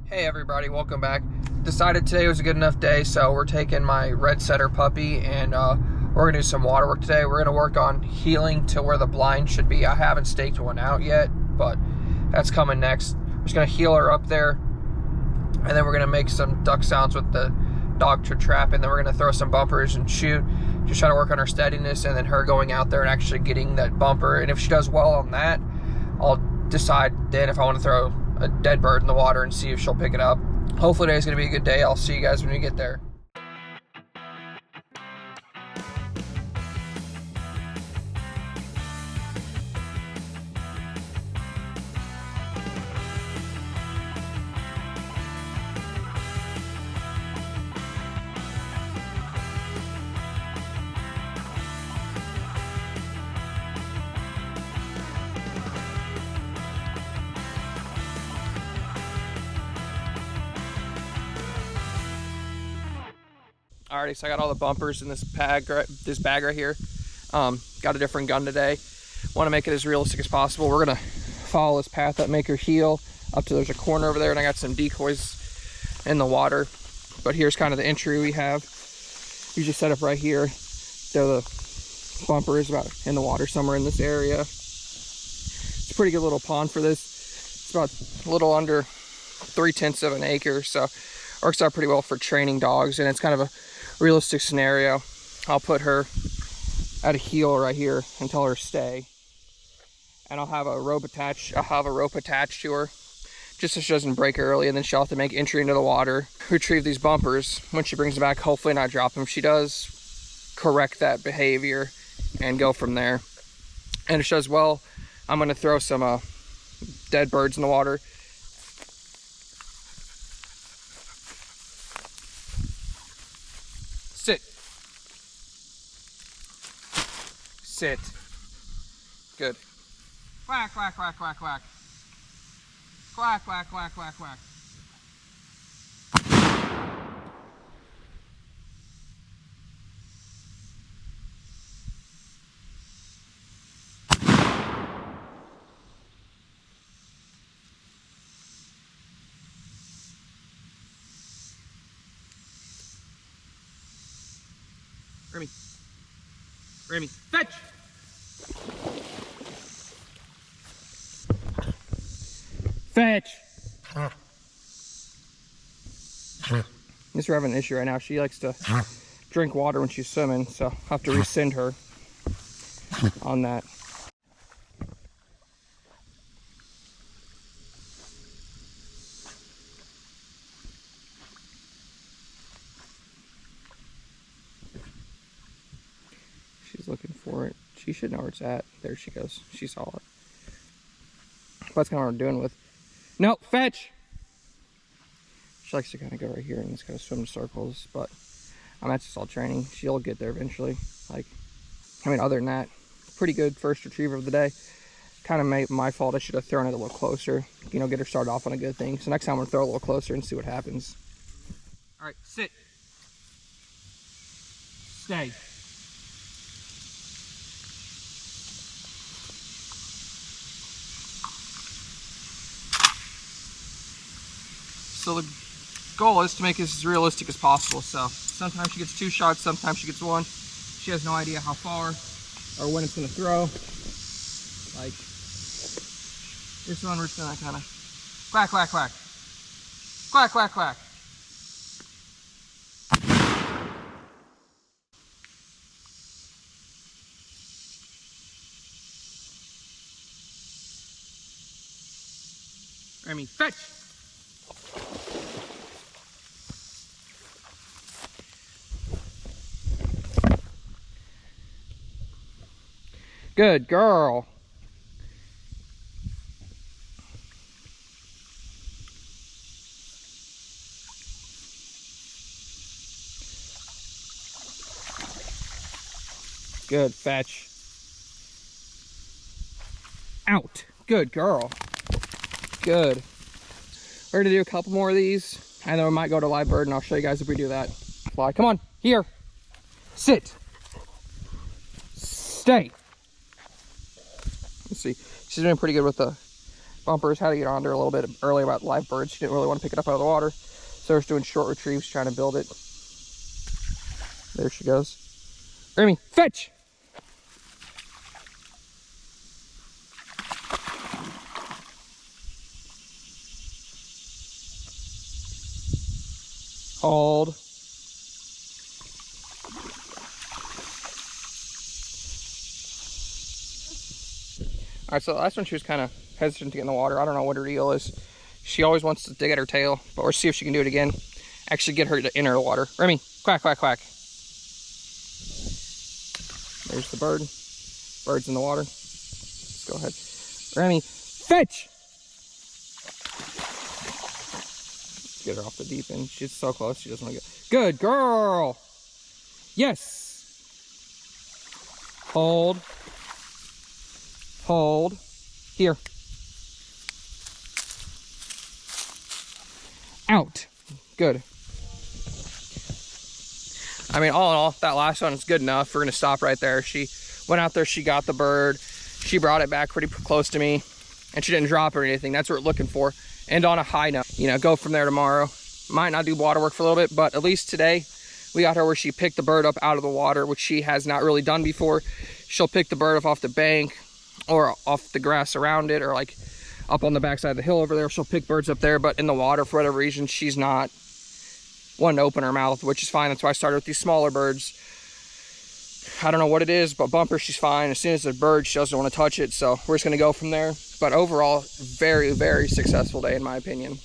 Hey everybody, welcome back. Decided today was a good enough day, so we're taking my red setter puppy and we're gonna do some water work today. We're gonna work on healing to where the blind should be. I haven't staked one out yet, but that's coming next. We're just gonna heal her up there, and then we're gonna make some duck sounds with the dog trap, and then we're gonna throw some bumpers and shoot. Just try to work on her steadiness, and then her going out there and actually getting that bumper. And if she does well on that, I'll decide then if I want to throw a dead bird in the water and see if she'll pick it up. Hopefully today's gonna be a good day. I'll see you guys when we get there. Alrighty, so I got all the bumpers in this bag right here. Got a different gun today. Want to make it as realistic as possible. We're gonna follow this path up, make her heel up to there's a corner over there, and I got some decoys in the water. But here's kind of the entry we have. You just set up right here. There, the bumper is about in the water somewhere in this area. It's a pretty good little pond for this. It's about a little under 3/10 of an acre, so works out pretty well for training dogs, and it's kind of a realistic scenario. I'll put her at a heel right here and tell her stay, and I'll have a rope attached to her just so she doesn't break early, and then she'll have to make entry into the water, retrieve these bumpers. When she brings them back, hopefully not drop them. If she does, correct that behavior and go from there. And if she does well, I'm going to throw some dead birds in the water. Sit. Sit. Good. Quack, quack, quack, quack, quack. Quack, quack, quack, quack, quack. Remy, fetch! Fetch! We're having an issue right now. She likes to drink water when she's swimming, so I'll have to rescind her on that. She's looking for it. She should know where it's at. There she goes. She saw it. That's kind of what I'm doing with. No, fetch! She likes to kind of go right here and just kind of swim in circles, but that's just all training. She'll get there eventually. Other than that, pretty good first retriever of the day. Kind of my fault. I should have thrown it a little closer. Get her started off on a good thing. So next time I'm going to throw a little closer and see what happens. All right, sit. Stay. So the goal is to make this as realistic as possible. So sometimes she gets 2 shots, sometimes she gets 1. She has no idea how far or when it's going to throw. Like this one, we're just going to kind of quack, quack, quack. Quack, quack, quack. Remy, fetch! Good girl. Good, fetch. Out. Good girl. Good. We're gonna do a couple more of these, and then we might go to live bird, and I'll show you guys if we do that. Fly, come on, here. Sit. Stay. Let's see. She's doing pretty good with the bumpers, had to get on her a little bit early about live birds. She didn't really want to pick it up out of the water. So we're just doing short retrieves, trying to build it. There she goes. Remy, fetch! Hold. All right, so the last one, she was kind of hesitant to get in the water. I don't know what her deal is. She always wants to dig at her tail, but we'll see if she can do it again. Actually get her to enter the water. Remy, quack, quack, quack. There's the bird. Bird's in the water. Let's go ahead. Remy, fetch! Let's get her off the deep end. She's so close, she doesn't want to go. Good girl! Yes! Hold. Hold. Here. Out. Good. I mean, all in all, that last one is good enough. We're going to stop right there. She went out there, she got the bird. She brought it back pretty close to me, and she didn't drop or anything. That's what we're looking for. And on a high note, you know, go from there tomorrow. Might not do water work for a little bit, but at least today we got her where she picked the bird up out of the water, which she has not really done before. She'll pick the bird up off the bank or off the grass around it, or like up on the backside of the hill over there. She'll pick birds up there, but in the water, for whatever reason, she's not wanting to open her mouth, which is fine. That's why I started with these smaller birds. I don't know what it is, but Bumper, she's fine. As soon as the bird, she doesn't want to touch it, so we're just going to go from there. But overall, very, very successful day in my opinion.